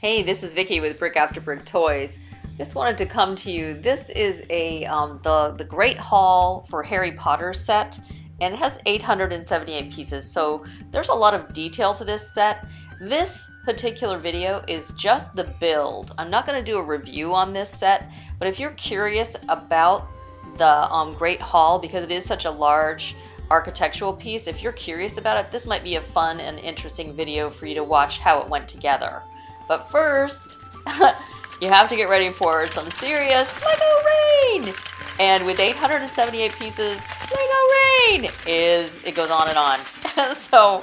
Hey, this is Vicky with Brick After Brick Toys. Just wanted to come to you. This is a the Great Hall for Harry Potter set, and it has 878 pieces. So there's a lot of detail to this set. This particular video is just the build. I'm not going to do a review on this set, but if you're curious about the Great Hall, because it is such a large architectural piece, if you're curious about it, this might be a fun and interesting video for you to watch how it went together. But first, you have to get ready for some serious LEGO rain! And with 878 pieces, LEGO rain it goes on and on. So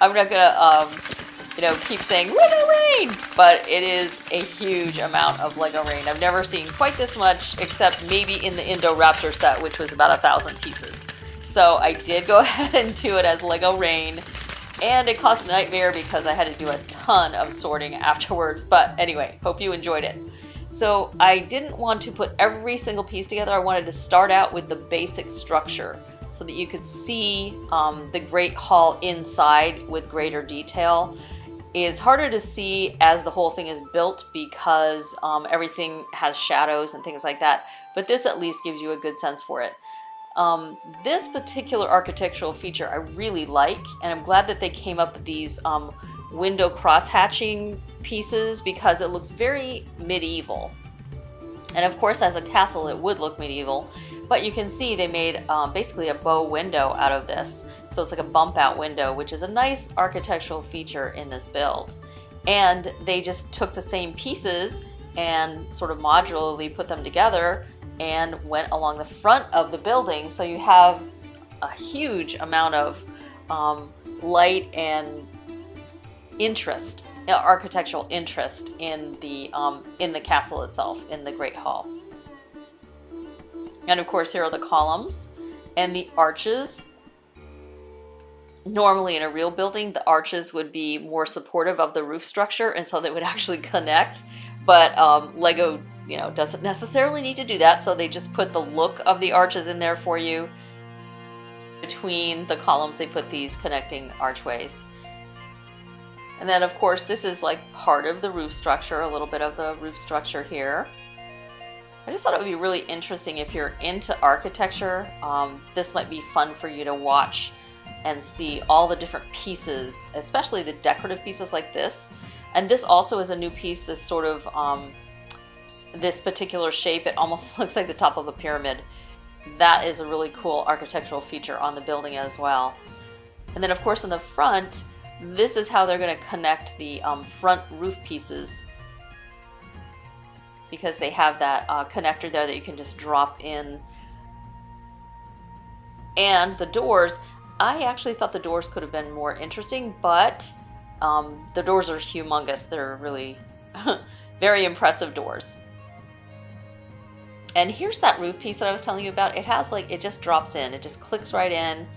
I'm not gonna, keep saying LEGO rain, but it is a huge amount of LEGO rain. I've never seen quite this much, except maybe in the Indoraptor set, which was about 1,000 pieces. So I did go ahead and do it as LEGO rain. And it caused a nightmare because I had to do a ton of sorting afterwards. But anyway, hope you enjoyed it. So I didn't want to put every single piece together. I wanted to start out with the basic structure so that you could see the Great Hall inside with greater detail. It's harder to see as the whole thing is built because everything has shadows and things like that. But this at least gives you a good sense for it. This particular architectural feature I really like, and I'm glad that they came up with these window cross-hatching pieces because it looks very medieval. And of course, as a castle, it would look medieval, but you can see they made basically a bow window out of this. So it's like a bump-out window, which is a nice architectural feature in this build. And they just took the same pieces and sort of modularly put them together and went along the front of the building, so you have a huge amount of light and interest, architectural interest in the castle itself, in the Great Hall. And of course, here are the columns and the arches. Normally, in a real building, the arches would be more supportive of the roof structure, and so they would actually connect. But LEGO doesn't necessarily need to do that, so they just put the look of the arches in there for you. Between the columns, they put these connecting archways. And then, of course, this is like part of the roof structure, a little bit of the roof structure here. I just thought it would be really interesting if you're into architecture. This might be fun for you to watch and see all the different pieces, especially the decorative pieces like this. And this also is a new piece, this sort of this particular shape. It almost looks like the top of a pyramid. That is a really cool architectural feature on the building as well. And then of course in the front, this is how they're going to connect the front roof pieces, because they have that connector there that you can just drop in. And the doors, I actually thought the doors could have been more interesting, but the doors are humongous. They're really very impressive doors. And here's that roof piece that I was telling you about. It has it just drops in. It just clicks right in.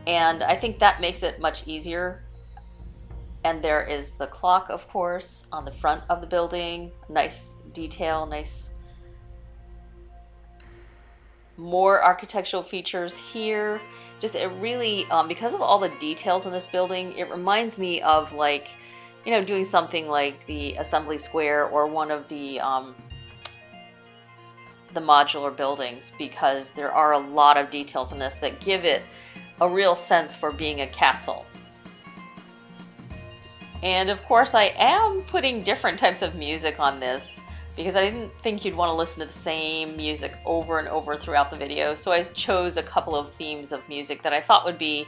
And I think that makes it much easier. And there is the clock, of course, on the front of the building. Nice detail, nice. More architectural features here. Just it really, because of all the details in this building, it reminds me of doing something like the Assembly Square or one of the modular buildings, because there are a lot of details in this that give it a real sense for being a castle. And of course I am putting different types of music on this because I didn't think you'd want to listen to the same music over and over throughout the video. So I chose a couple of themes of music that I thought would be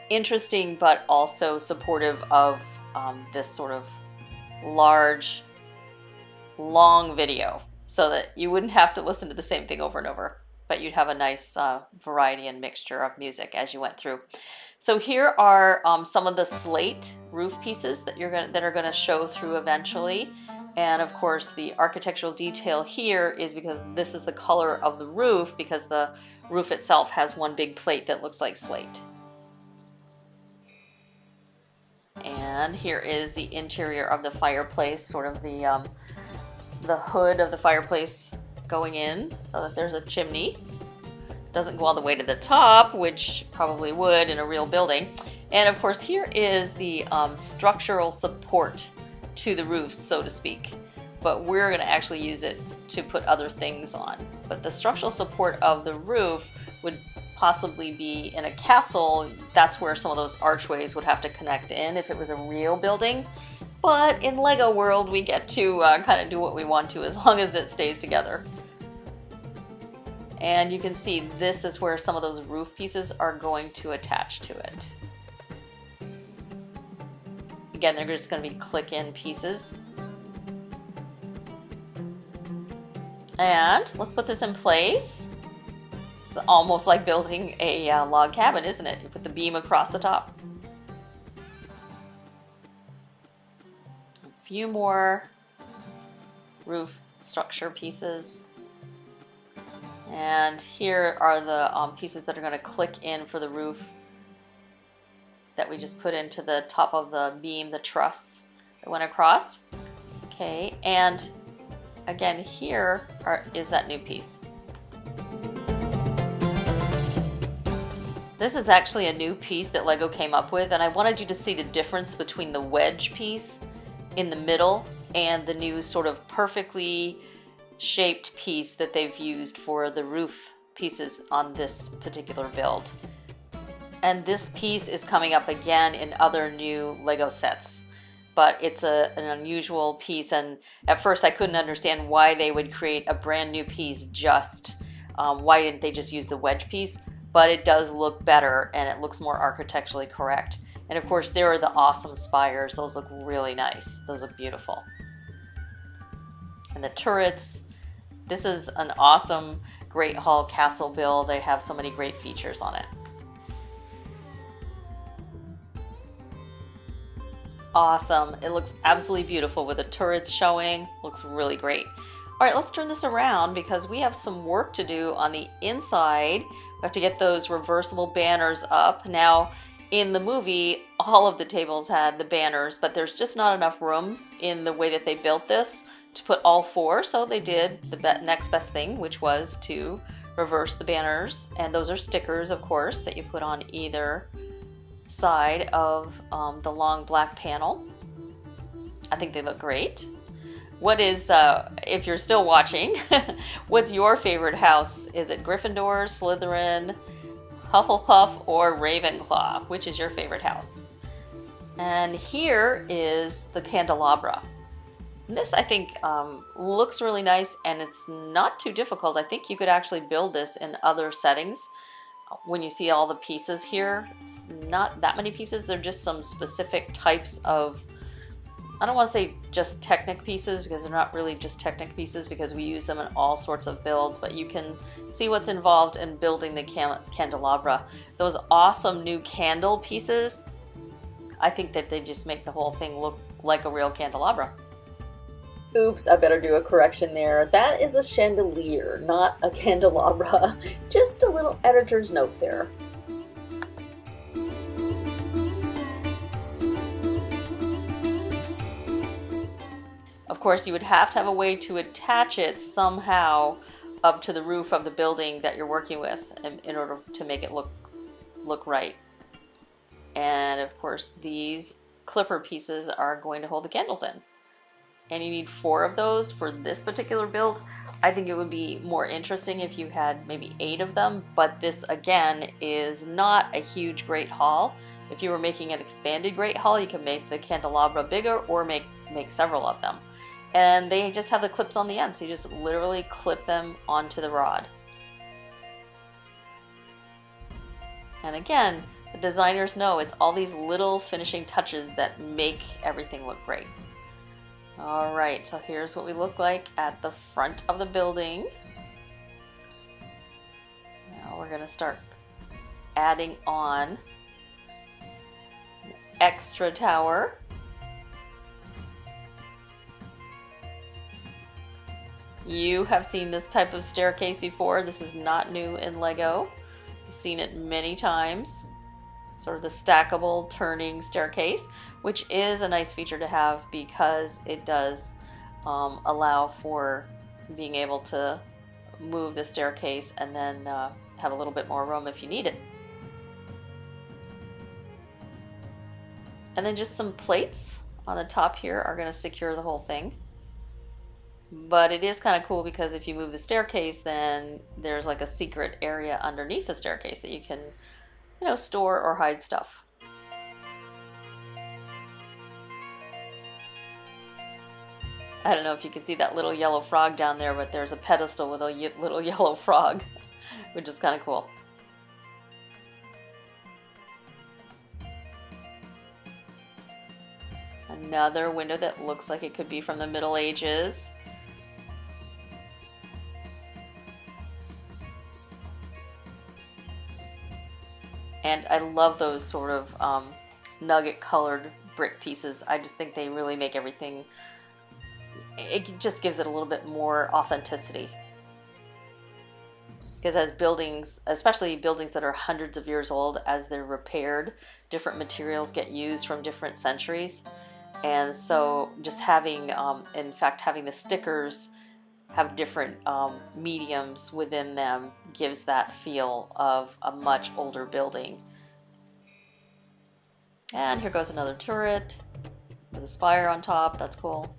interesting but also supportive of this sort of large, long video, so that you wouldn't have to listen to the same thing over and over, but you'd have a nice variety and mixture of music as you went through. So here are some of the slate roof pieces that are going to show through eventually. And of course the architectural detail here is because this is the color of the roof, because the roof itself has one big plate that looks like slate. And here is the interior of the fireplace, sort of the hood of the fireplace going in, so that there's a chimney. Doesn't go all the way to the top, which probably would in a real building. And of course here is the structural support to the roof, so to speak. But we're going to actually use it to put other things on. But the structural support of the roof would possibly be in a castle. That's where some of those archways would have to connect in if it was a real building. But in Lego World, we get to kind of do what we want to as long as it stays together. And you can see this is where some of those roof pieces are going to attach to it. Again, they're just going to be click-in pieces. And let's put this in place. It's almost like building a log cabin, isn't it? You put the beam across the top. A few more roof structure pieces. And here are the pieces that are going to click in for the roof that we just put into the top of the beam, the truss that went across. Okay, and again, here is that new piece. This is actually a new piece that Lego came up with, and I wanted you to see the difference between the wedge piece in the middle and the new sort of perfectly shaped piece that they've used for the roof pieces on this particular build. And this piece is coming up again in other new Lego sets. But it's an unusual piece, and at first I couldn't understand why they would create a brand new piece just. Why didn't they just use the wedge piece? But it does look better, and it looks more architecturally correct. And of course, there are the awesome spires. Those look really nice. Those look beautiful. And the turrets. This is an awesome Great Hall Castle build. They have so many great features on it. Awesome. It looks absolutely beautiful with the turrets showing. Looks really great. All right, let's turn this around because we have some work to do on the inside. We have to get those reversible banners up. Now, in the movie, all of the tables had the banners, but there's just not enough room in the way that they built this to put all four. So they did the next best thing, which was to reverse the banners. And those are stickers, of course, that you put on either side of the long black panel. I think they look great. What is, if you're still watching, what's your favorite house? Is it Gryffindor, Slytherin, Hufflepuff, or Ravenclaw? Which is your favorite house? And here is the candelabra. And this, I think, looks really nice, and it's not too difficult. I think you could actually build this in other settings. When you see all the pieces here, it's not that many pieces. They're just some specific types of, I don't want to say just Technic pieces, because they're not really just Technic pieces, because we use them in all sorts of builds, but you can see what's involved in building the candelabra. Those awesome new candle pieces, I think that they just make the whole thing look like a real candelabra. Oops, I better do a correction there. That is a chandelier, not a candelabra. Just a little editor's note there. Of course, you would have to have a way to attach it somehow up to the roof of the building that you're working with in order to make it look right. And of course, these clipper pieces are going to hold the candles in. And you need 4 of those for this particular build. I think it would be more interesting if you had maybe 8 of them, but this again is not a huge Great Hall. If you were making an expanded Great Hall, you can make the candelabra bigger or make several of them. And they just have the clips on the end, so you just literally clip them onto the rod. And again, the designers know it's all these little finishing touches that make everything look great. Alright, so here's what we look like at the front of the building. Now we're going to start adding on an extra tower. You have seen this type of staircase before. This is not new in Lego. You've seen it many times. Sort of the stackable turning staircase, which is a nice feature to have because it does allow for being able to move the staircase and then have a little bit more room if you need it. And then just some plates on the top here are going to secure the whole thing. But it is kind of cool because if you move the staircase, then there's like a secret area underneath the staircase that you can, you know, store or hide stuff. I don't know if you can see that little yellow frog down there, but there's a pedestal with a little yellow frog, which is kind of cool. Another window that looks like it could be from the Middle Ages. And I love those sort of nugget colored brick pieces. I just think they really make everything, it just gives it a little bit more authenticity. Because as buildings, especially buildings that are hundreds of years old, as they're repaired, different materials get used from different centuries. And so just having, in fact, having the stickers have different mediums within them gives that feel of a much older building. And here goes another turret with a spire on top. That's cool.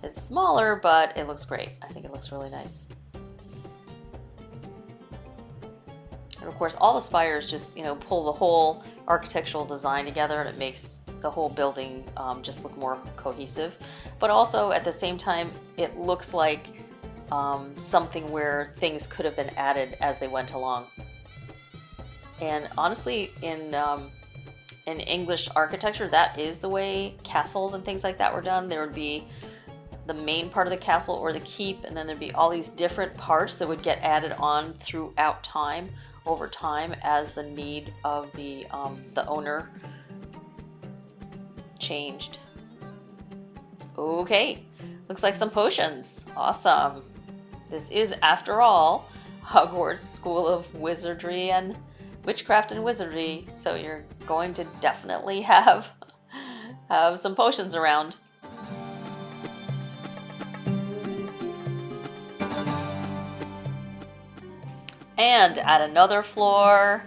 It's smaller, but it looks great. I think it looks really nice. And of course, all the spires just, you know, pull the whole architectural design together, and it makes the whole building just look more cohesive. But also at the same time, it looks like something where things could have been added as they went along. And honestly, in English architecture, that is the way castles and things like that were done. There would be the main part of the castle or the keep, and then there'd be all these different parts that would get added on throughout time, over time, as the need of the owner changed. Okay, looks like some potions. Awesome. This is, after all, Hogwarts School of Wizardry and Witchcraft and Wizardry, so you're going to definitely have some potions around. And add another floor,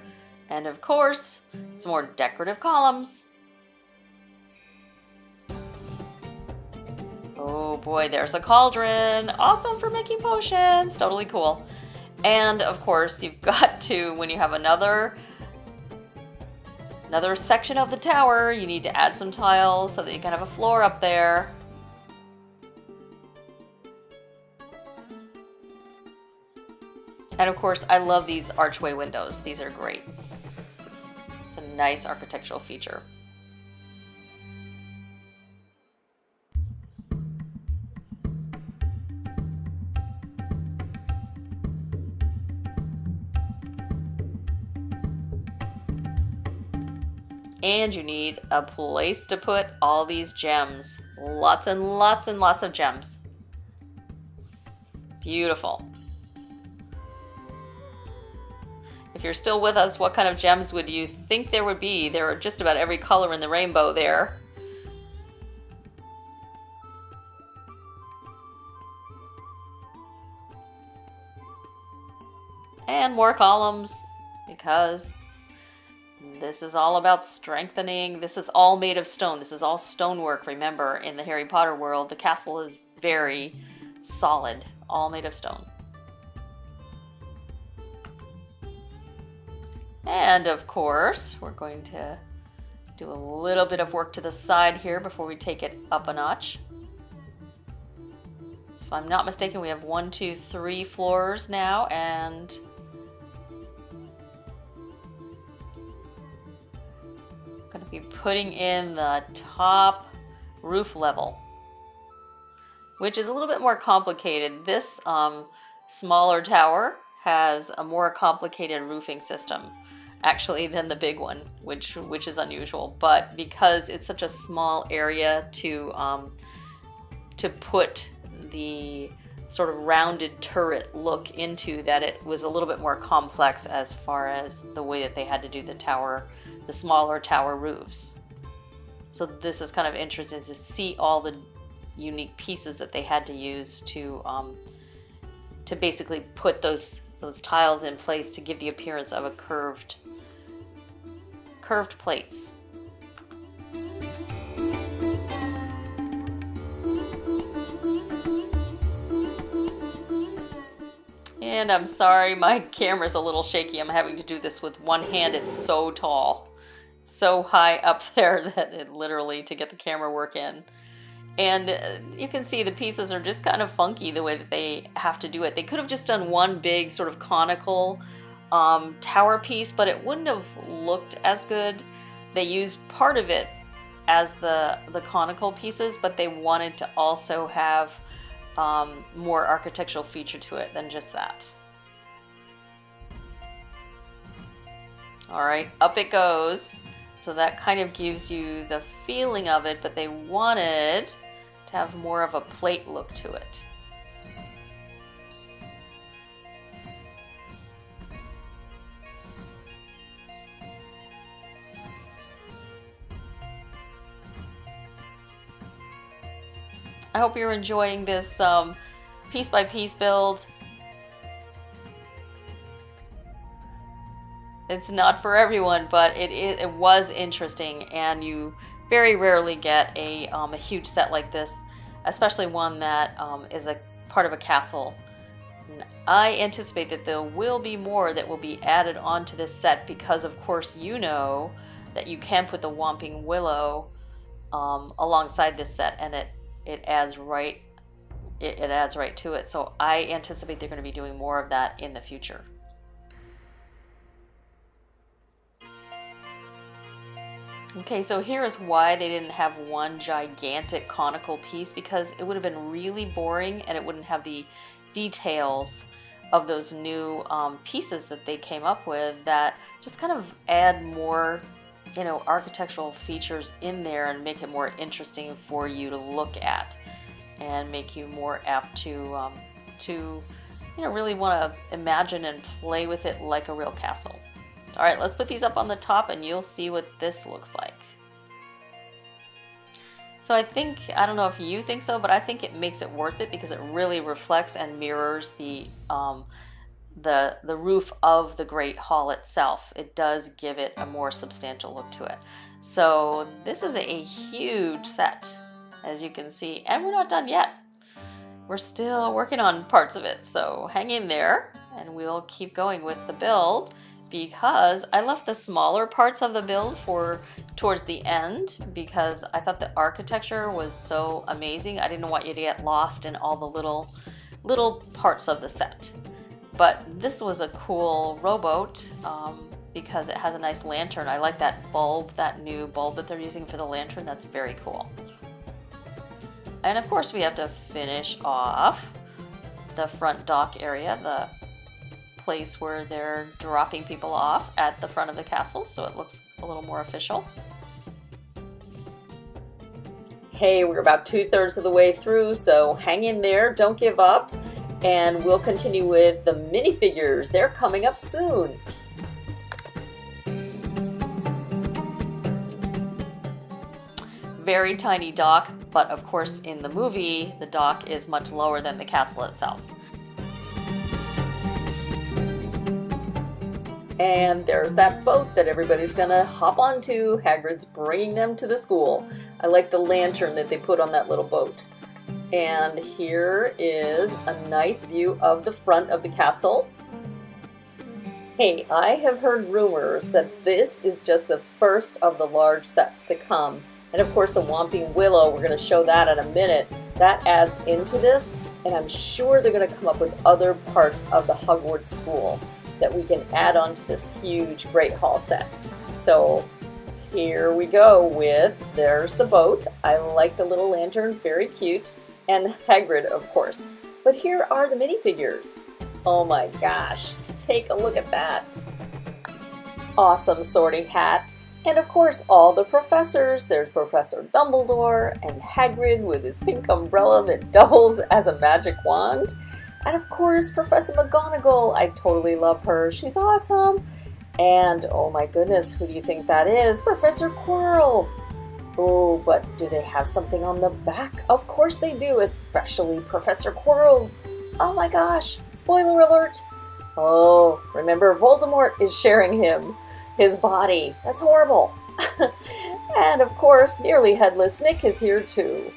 and of course, some more decorative columns. Oh boy, there's a cauldron. Awesome for making potions. Totally cool. And of course, you've got to, when you have another section of the tower, you need to add some tiles so that you can have a floor up there. And of course, I love these archway windows. These are great. It's a nice architectural feature. And you need a place to put all these gems. Lots and lots and lots of gems. Beautiful. If you're still with us, what kind of gems would you think there would be? There are just about every color in the rainbow there. And more columns, because this is all about strengthening. This is all made of stone. This is all stonework. Remember, in the Harry Potter world, the castle is very solid, all made of stone. And of course, we're going to do a little bit of work to the side here before we take it up a notch. So if I'm not mistaken, we have 1, 2, 3 floors now, and I'm going to be putting in the top roof level, which is a little bit more complicated. This smaller tower has a more complicated roofing system, actually, than the big one, which is unusual. But because it's such a small area to put the sort of rounded turret look into, that it was a little bit more complex as far as the way that they had to do the smaller tower roofs. So this is kind of interesting to see all the unique pieces that they had to use to basically put those tiles in place to give the appearance of a curved And I'm sorry, my camera's a little shaky. I'm having to do this with one hand. It's so tall. So high up there that it literally, to get the camera work in. And you can see the pieces are just kind of funky the way that they have to do it. They could have just done one big sort of conical tower piece, but it wouldn't have looked as good. They used part of it as the conical pieces, but they wanted to also have more architectural feature to it than just that. All right, up it goes. So that kind of gives you the feeling of it, but they wanted to have more of a plate look to it. I hope you're enjoying this piece by piece build. It's not for everyone, but it was interesting, and you very rarely get a huge set like this, especially one that is a part of a castle. I anticipate that there will be more that will be added onto this set because, of course, you know that you can put the Whomping Willow alongside this set, and it adds right to it. So I anticipate they're going to be doing more of that in the future. Okay, so here is why they didn't have one gigantic conical piece, because it would have been really boring and it wouldn't have the details of those new pieces that they came up with that just kind of add more, you know, architectural features in there and make it more interesting for you to look at and make you more apt to you know, really want to imagine and play with it like a real castle. All right, let's put these up on the top and you'll see what this looks like. So I don't know if you think so, but I think it makes it worth it because it really reflects and mirrors the roof of the Great Hall itself. It does give it a more substantial look to it. So this is a huge set, as you can see, and we're not done yet. We're still working on parts of it, so hang in there and we'll keep going with the build, because I left the smaller parts of the build for towards the end because I thought the architecture was so amazing. I didn't want you to get lost in all the little parts of the set. But this was a cool rowboat because it has a nice lantern. I like that bulb, that new bulb that they're using for the lantern. That's very cool. And of course we have to finish off the front dock area, the place where they're dropping people off at the front of the castle, so it looks a little more official. Hey, we're about 2/3 of the way through, so hang in there, don't give up, and we'll continue with the minifigures. They're coming up soon. Very tiny dock, but of course in the movie the dock is much lower than the castle itself. And there's that boat that everybody's gonna hop onto. Hagrid's bringing them to the school. I like the lantern that they put on that little boat. And here is a nice view of the front of the castle. Hey, I have heard rumors that this is just the first of the large sets to come. And of course the Whomping Willow, we're gonna show that in a minute. That adds into this, and I'm sure they're gonna come up with other parts of the Hogwarts school that we can add on to this huge Great Hall set. So here we go with, there's the boat. I like the little lantern, very cute. And Hagrid, of course. But here are the minifigures. Oh my gosh, take a look at that. Awesome sorting hat. And of course, all the professors. There's Professor Dumbledore and Hagrid with his pink umbrella that doubles as a magic wand. And of course, Professor McGonagall. I totally love her. She's awesome. And oh my goodness, who do you think that is? Professor Quirrell. Oh, but do they have something on the back? Of course they do, especially Professor Quirrell. Oh my gosh, spoiler alert. Oh, remember Voldemort is sharing his body. That's horrible. And of course, nearly headless Nick is here too.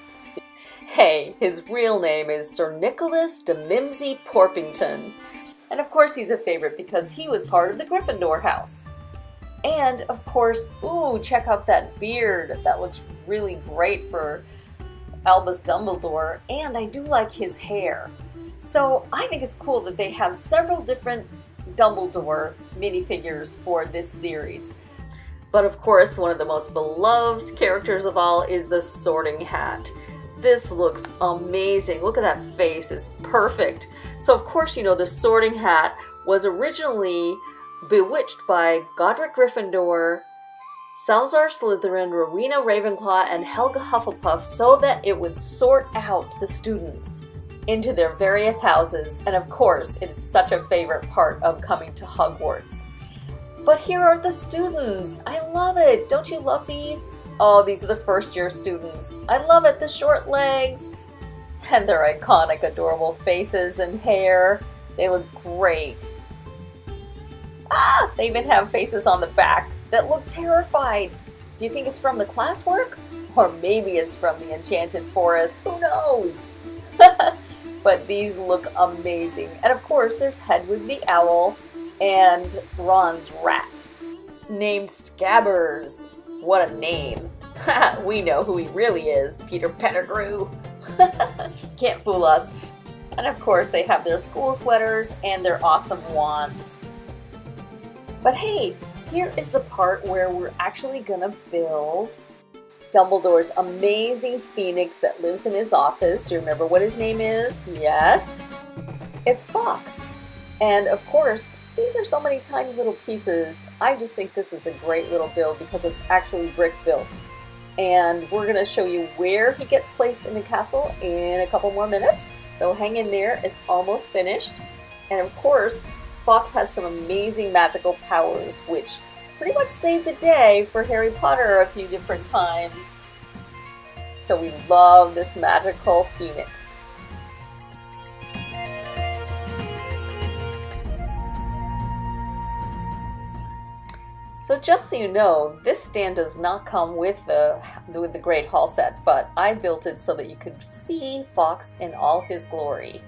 Hey, his real name is Sir Nicholas de Mimsy Porpington. And of course he's a favorite because he was part of the Gryffindor house. And of course, ooh, check out that beard. That looks really great for Albus Dumbledore. And I do like his hair. So I think it's cool that they have several different Dumbledore minifigures for this series. But of course, one of the most beloved characters of all is the Sorting Hat. This looks amazing. Look at that face, it's perfect. So of course, you know, the Sorting Hat was originally bewitched by Godric Gryffindor, Salazar Slytherin, Rowena Ravenclaw, and Helga Hufflepuff so that it would sort out the students into their various houses. And of course, it is such a favorite part of coming to Hogwarts. But here are the students. I love it. Don't you love these? Oh, these are the first year students. I love it. The short legs and their iconic, adorable faces and hair. They look great. They even have faces on the back that look terrified. Do you think it's from the classwork? Or maybe it's from the Enchanted Forest. Who knows? But these look amazing. And of course, there's Hedwig the Owl and Ron's rat, named Scabbers. What a name. We know who he really is, Peter Pettigrew. Can't fool us. And of course, they have their school sweaters and their awesome wands. But hey, here is the part where we're actually gonna build Dumbledore's amazing phoenix that lives in his office. Do you remember what his name is? Yes, it's Fawkes. And of course, these are so many tiny little pieces. I just think this is a great little build because it's actually brick built. And we're gonna show you where he gets placed in the castle in a couple more minutes. So hang in there, it's almost finished. And of course, Fawkes has some amazing magical powers, which pretty much saved the day for Harry Potter a few different times. So we love this magical phoenix. So just so you know, this stand does not come with the Great Hall set, but I built it so that you could see Fawkes in all his glory.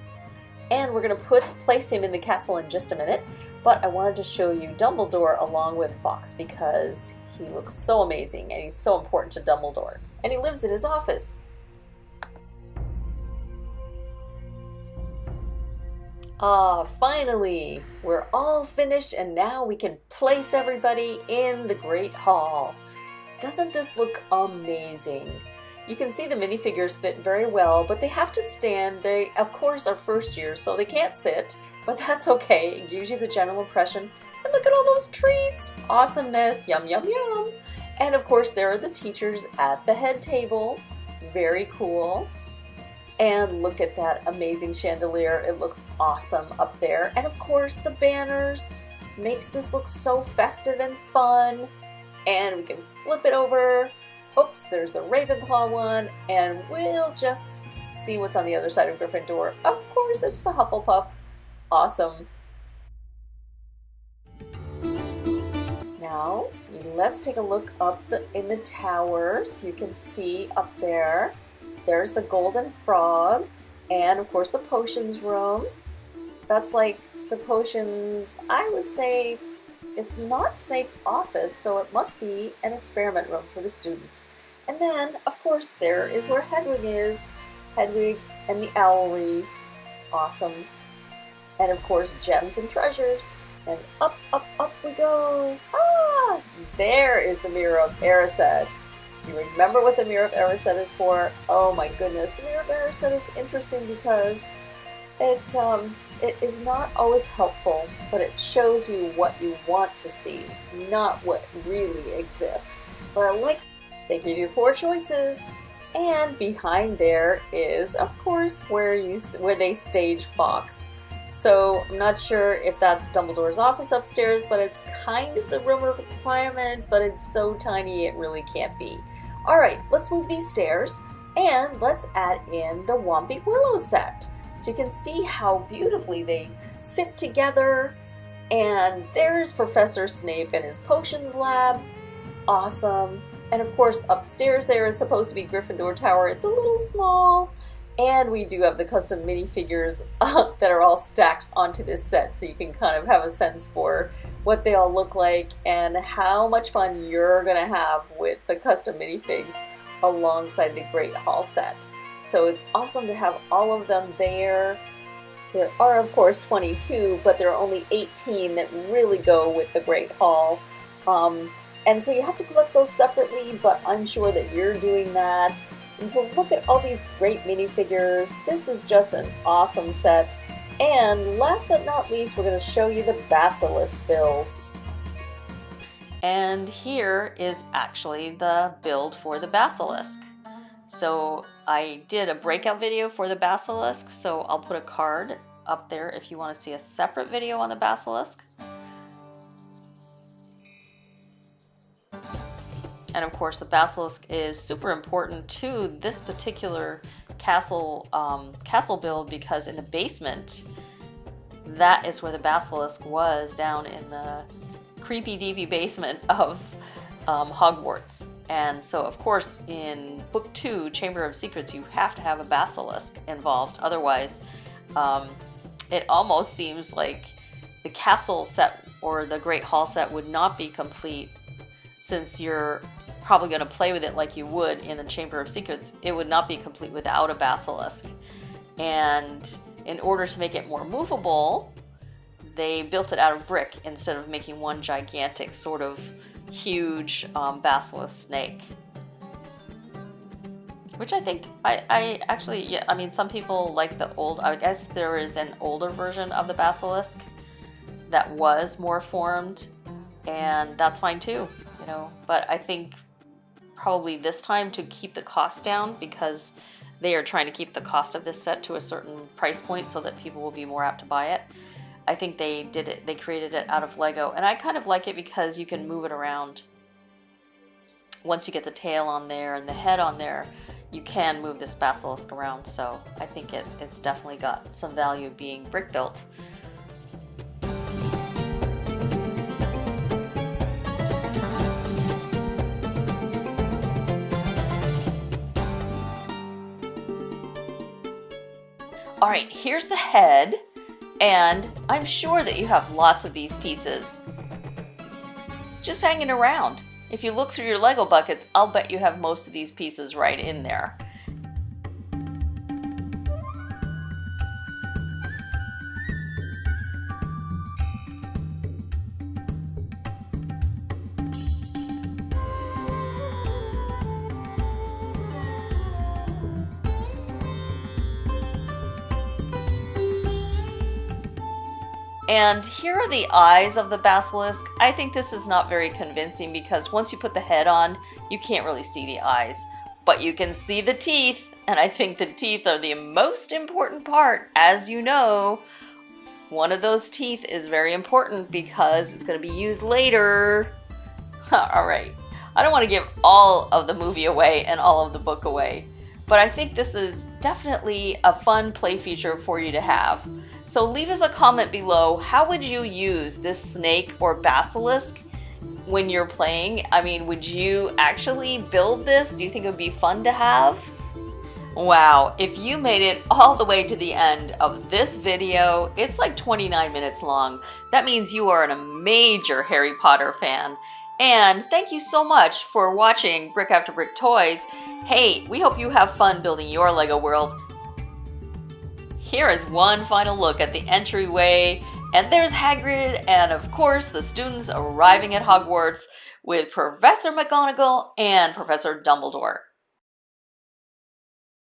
And we're going to place him in the castle in just a minute, but I wanted to show you Dumbledore along with Fawkes because he looks so amazing and he's so important to Dumbledore. And he lives in his office. Finally, we're all finished and now we can place everybody in the Great Hall. Doesn't this look amazing? You can see the minifigures fit very well, but they have to stand. They, of course, are first year, so they can't sit, but that's okay. It gives you the general impression. And look at all those treats. Awesomeness. Yum, yum, yum. And of course, there are the teachers at the head table. Very cool. And look at that amazing chandelier. It looks awesome up there. And of course, the banners makes this look so festive and fun. And we can flip it over. Oops, there's the Ravenclaw one, and we'll just see what's on the other side of Gryffindor. Of course, it's the Hufflepuff. Awesome. Now, let's take a look up in the tower. So you can see up there, there's the Golden Frog, and of course the potions room. That's like the potions, I would say, it's not Snape's office, so it must be an experiment room for the students. And then, of course, there is where Hedwig is. Hedwig and the Owlry. Awesome. And of course, gems and treasures. And up, up, up we go. Ah! There is the Mirror of Erised. Do you remember what the Mirror of Erised is for? Oh my goodness. The Mirror of Erised is interesting because it is not always helpful, but it shows you what you want to see, not what really exists. But I like, they give you 4 choices, and behind there is, of course, where they stage Fawkes. So I'm not sure if that's Dumbledore's office upstairs, but it's kind of the room of requirement, but it's so tiny it really can't be. All right, let's move these stairs, and let's add in the Whomping Willow set. So you can see how beautifully they fit together. And there's Professor Snape and his potions lab. Awesome. And of course, upstairs there is supposed to be Gryffindor Tower. It's a little small. And we do have the custom minifigures that are all stacked onto this set, so you can kind of have a sense for what they all look like and how much fun you're going to have with the custom minifigs alongside the Great Hall set. So it's awesome to have all of them there. There are, of course, 22, but there are only 18 that really go with the Great Hall. And so you have to collect those separately, but I'm sure that you're doing that. And so look at all these great minifigures. This is just an awesome set. And last but not least, we're going to show you the Basilisk build. And here is actually the build for the Basilisk. So I did a breakout video for the Basilisk, so I'll put a card up there if you want to see a separate video on the Basilisk. And of course the Basilisk is super important to this particular castle build, because in the basement, that is where the Basilisk was, down in the creepy deepy basement of Hogwarts. And so of course in book 2, Chamber of Secrets, you have to have a Basilisk involved, otherwise it almost seems like the castle set or the Great Hall set would not be complete, since you're probably going to play with it like you would in the Chamber of Secrets. It would not be complete without a Basilisk. And in order to make it more movable, they built it out of brick instead of making one gigantic sort of huge basilisk snake. Which I think, I actually, yeah, I mean, some people like the old, I guess there is an older version of the Basilisk that was more formed, and that's fine too, you know, but I think probably this time, to keep the cost down, because they are trying to keep the cost of this set to a certain price point so that people will be more apt to buy it. I think they created it out of Lego, and I kind of like it because you can move it around. Once you get the tail on there and the head on there, you can move this Basilisk around, so I think it's definitely got some value being brick built. Alright, here's the head, and I'm sure that you have lots of these pieces just hanging around. If you look through your Lego buckets, I'll bet you have most of these pieces right in there. And here are the eyes of the Basilisk. I think this is not very convincing because once you put the head on, you can't really see the eyes. But you can see the teeth, and I think the teeth are the most important part. As you know, one of those teeth is very important because it's going to be used later. Alright, I don't want to give all of the movie away and all of the book away, but I think this is definitely a fun play feature for you to have. So leave us a comment below. How would you use this snake or basilisk when you're playing? I mean, would you actually build this? Do you think it would be fun to have? Wow, if you made it all the way to the end of this video, it's like 29 minutes long. That means you are a major Harry Potter fan. And thank you so much for watching Brick After Brick Toys. Hey, we hope you have fun building your Lego world. Here is one final look at the entryway, and there's Hagrid and of course the students arriving at Hogwarts with Professor McGonagall and Professor Dumbledore.